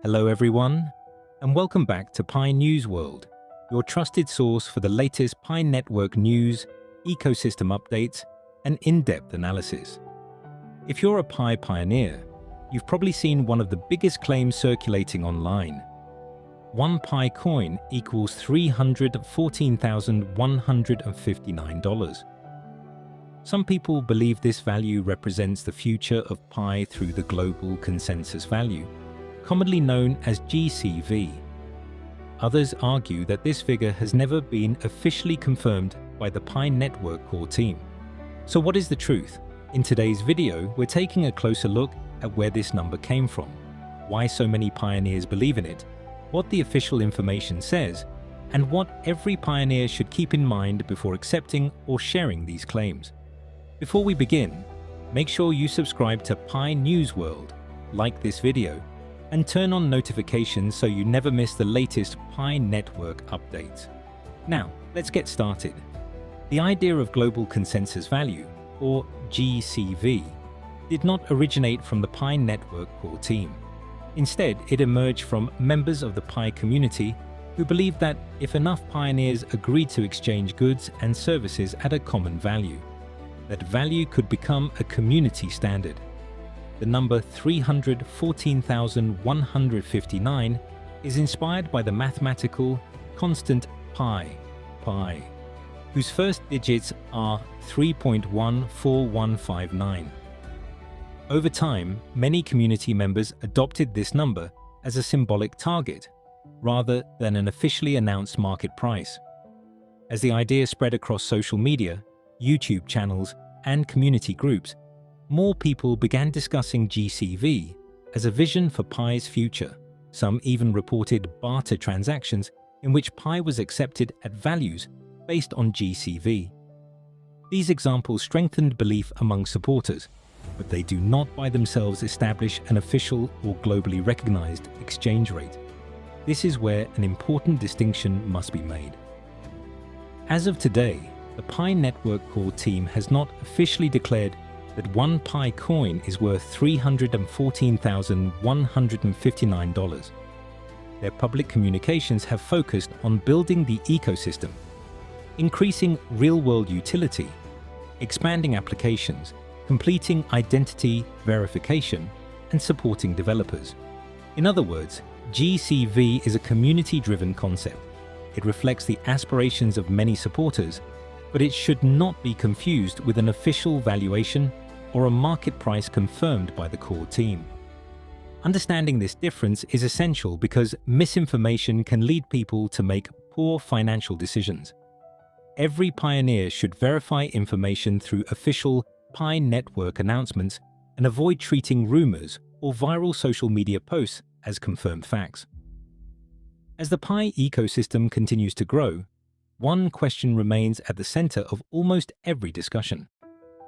Hello everyone, and welcome back to Pi News World, your trusted source for the latest Pi network news, ecosystem updates, and in-depth analysis. If you're a Pi pioneer, you've probably seen one of the biggest claims circulating online. One Pi coin equals $314,159. Some people believe this value represents the future of Pi through the global consensus value, commonly known as GCV. Others argue that this figure has never been officially confirmed by the Pi network core team. So what is the truth? In today's video, we're taking a closer look at where this number came from, why so many pioneers believe in it, what the official information says, and what every pioneer should keep in mind before accepting or sharing these claims. Before we begin, make sure you subscribe to Pi News World, like this video, and turn on notifications so you never miss the latest Pi network updates. Now, let's get started. The idea of global consensus value, or GCV, did not originate from the Pi network core team. Instead, it emerged from members of the Pi community who believed that if enough pioneers agreed to exchange goods and services at a common value, that value could become a community standard. The number 314,159 is inspired by the mathematical constant pi, whose first digits are 3.14159. Over time, many community members adopted this number as a symbolic target, rather than an officially announced market price. As the idea spread across social media, YouTube channels, and community groups, more people began discussing GCV as a vision for Pi's future. Some even reported barter transactions in which Pi was accepted at values based on GCV. These examples strengthened belief among supporters, but they do not by themselves establish an official or globally recognized exchange rate. This is where an important distinction must be made. As of today, the Pi network core team has not officially declared that one Pi coin is worth $314,159. Their public communications have focused on building the ecosystem, increasing real-world utility, expanding applications, completing identity verification, and supporting developers. In other words, GCV is a community-driven concept. It reflects the aspirations of many supporters, but it should not be confused with an official valuation or a market price confirmed by the core team. Understanding this difference is essential because misinformation can lead people to make poor financial decisions. Every pioneer should verify information through official Pi network announcements and avoid treating rumors or viral social media posts as confirmed facts. As the Pi ecosystem continues to grow, one question remains at the center of almost every discussion.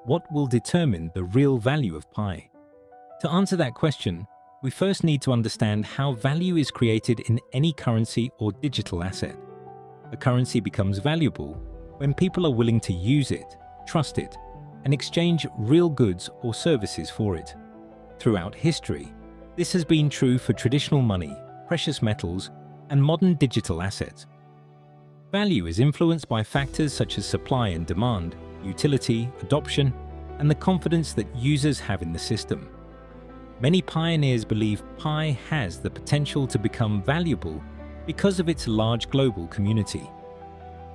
What will determine the real value of Pi? To answer that question, we first need to understand how value is created in any currency or digital asset. A currency becomes valuable when people are willing to use it, trust it, and exchange real goods or services for it. Throughout history, this has been true for traditional money, precious metals, and modern digital assets. Value is influenced by factors such as supply and demand, utility, adoption, and the confidence that users have in the system. Many pioneers believe Pi has the potential to become valuable because of its large global community.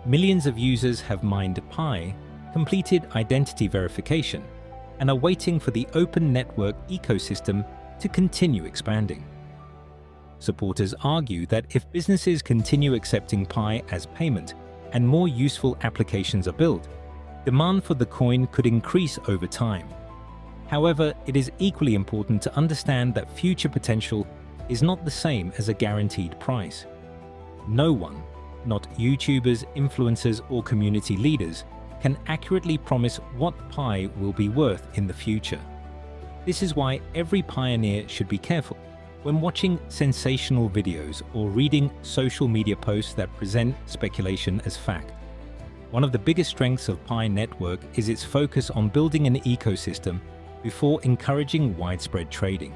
Millions of users have mined Pi, completed identity verification, and are waiting for the open network ecosystem to continue expanding. Supporters argue that if businesses continue accepting Pi as payment and more useful applications are built, demand for the coin could increase over time. However, it is equally important to understand that future potential is not the same as a guaranteed price. No one, not YouTubers, influencers, or community leaders, can accurately promise what Pi will be worth in the future. This is why every pioneer should be careful when watching sensational videos or reading social media posts that present speculation as fact. One of the biggest strengths of Pi network is its focus on building an ecosystem before encouraging widespread trading.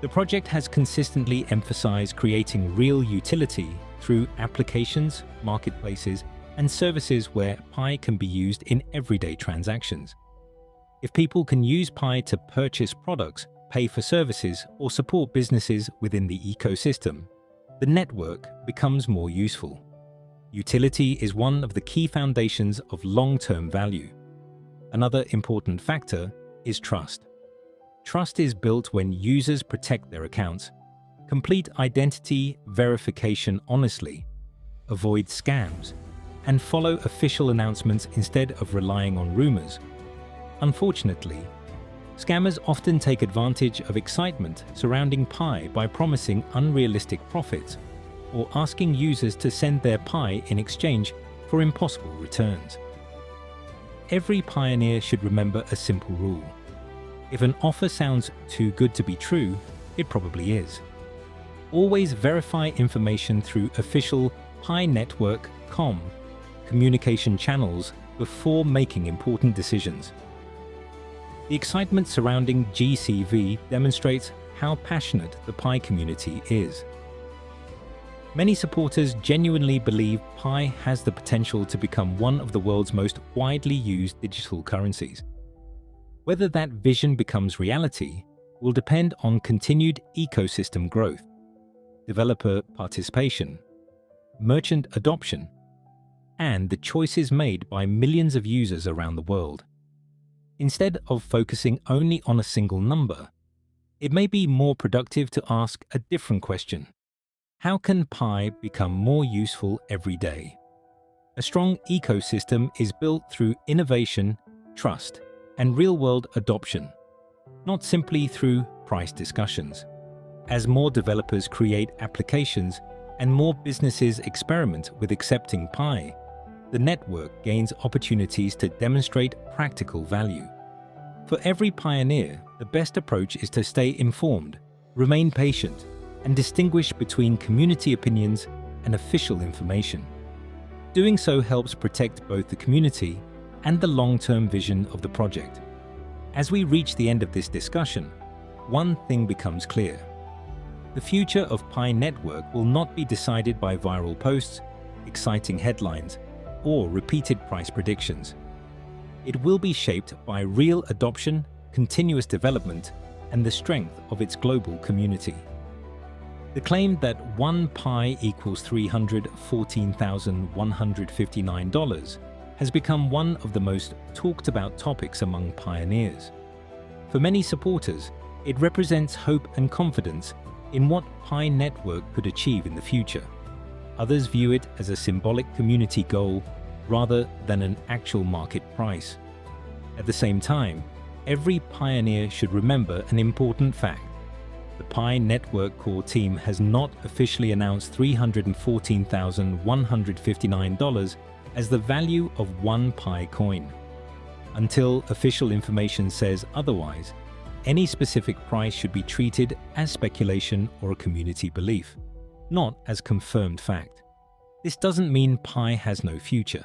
The project has consistently emphasized creating real utility through applications, marketplaces, and services where Pi can be used in everyday transactions. If people can use Pi to purchase products, pay for services, or support businesses within the ecosystem, the network becomes more useful. Utility is one of the key foundations of long-term value. Another important factor is trust. Trust is built when users protect their accounts, complete identity verification honestly, avoid scams, and follow official announcements instead of relying on rumors. Unfortunately, scammers often take advantage of excitement surrounding Pi by promising unrealistic profits or asking users to send their Pi in exchange for impossible returns. Every pioneer should remember a simple rule. If an offer sounds too good to be true, it probably is. Always verify information through official Pi Network.com communication channels before making important decisions. The excitement surrounding GCV demonstrates how passionate the Pi community is. Many supporters genuinely believe Pi has the potential to become one of the world's most widely used digital currencies. Whether that vision becomes reality will depend on continued ecosystem growth, developer participation, merchant adoption, and the choices made by millions of users around the world. Instead of focusing only on a single number, it may be more productive to ask a different question. How can Pi become more useful every day? A strong ecosystem is built through innovation, trust, and real-world adoption, not simply through price discussions. As more developers create applications and more businesses experiment with accepting Pi, the network gains opportunities to demonstrate practical value. For every pioneer, the best approach is to stay informed, remain patient, and distinguish between community opinions and official information. Doing so helps protect both the community and the long-term vision of the project. As we reach the end of this discussion, one thing becomes clear. The future of Pi Network will not be decided by viral posts, exciting headlines, or repeated price predictions. It will be shaped by real adoption, continuous development, and the strength of its global community. The claim that 1 Pi equals $314,159 has become one of the most talked about topics among pioneers. For many supporters, it represents hope and confidence in what Pi Network could achieve in the future. Others view it as a symbolic community goal rather than an actual market price. At the same time, every pioneer should remember an important fact. The Pi Network core team has not officially announced $314,159 as the value of 1 Pi coin. Until official information says otherwise, any specific price should be treated as speculation or a community belief, not as confirmed fact. This doesn't mean Pi has no future.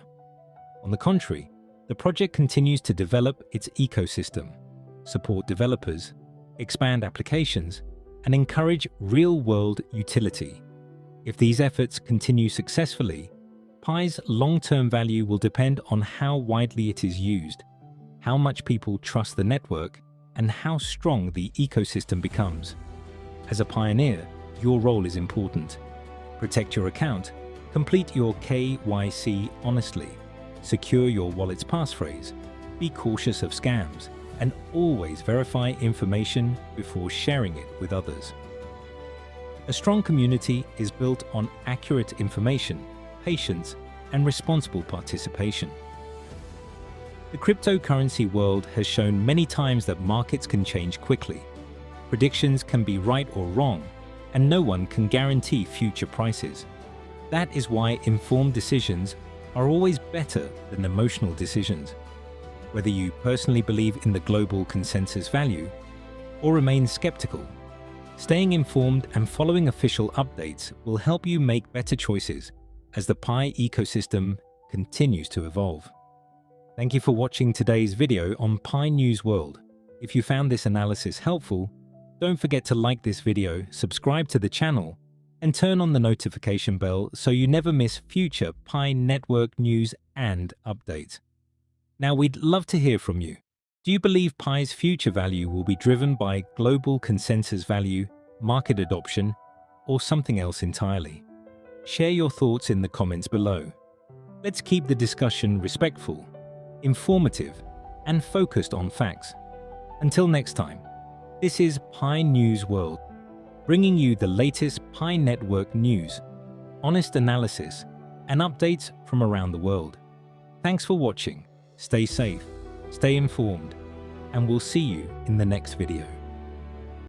On the contrary, the project continues to develop its ecosystem, support developers, expand applications, and encourage real-world utility. If these efforts continue successfully, Pi's long-term value will depend on how widely it is used, how much people trust the network, and how strong the ecosystem becomes. As a pioneer, your role is important. Protect your account, complete your KYC honestly, secure your wallet's passphrase, be cautious of scams, and always verify information before sharing it with others. A strong community is built on accurate information, patience, and responsible participation. The cryptocurrency world has shown many times that markets can change quickly. Predictions can be right or wrong, and no one can guarantee future prices. That is why informed decisions are always better than emotional decisions. Whether you personally believe in the global consensus value or remain skeptical, staying informed and following official updates will help you make better choices as the Pi ecosystem continues to evolve. Thank you for watching today's video on Pi News World. If you found this analysis helpful, Don't forget to like this video, subscribe to the channel, and turn on the notification bell so you never miss future Pi Network news and updates. Now, we'd love to hear from you. Do you believe Pi's future value will be driven by global consensus value, market adoption, or something else entirely? Share your thoughts in the comments below. Let's keep the discussion respectful, informative, and focused on facts. Until next time, this is Pi News World, bringing you the latest Pi Network news, honest analysis, and updates from around the world. Thanks for watching. Stay safe, stay informed, and we'll see you in the next video.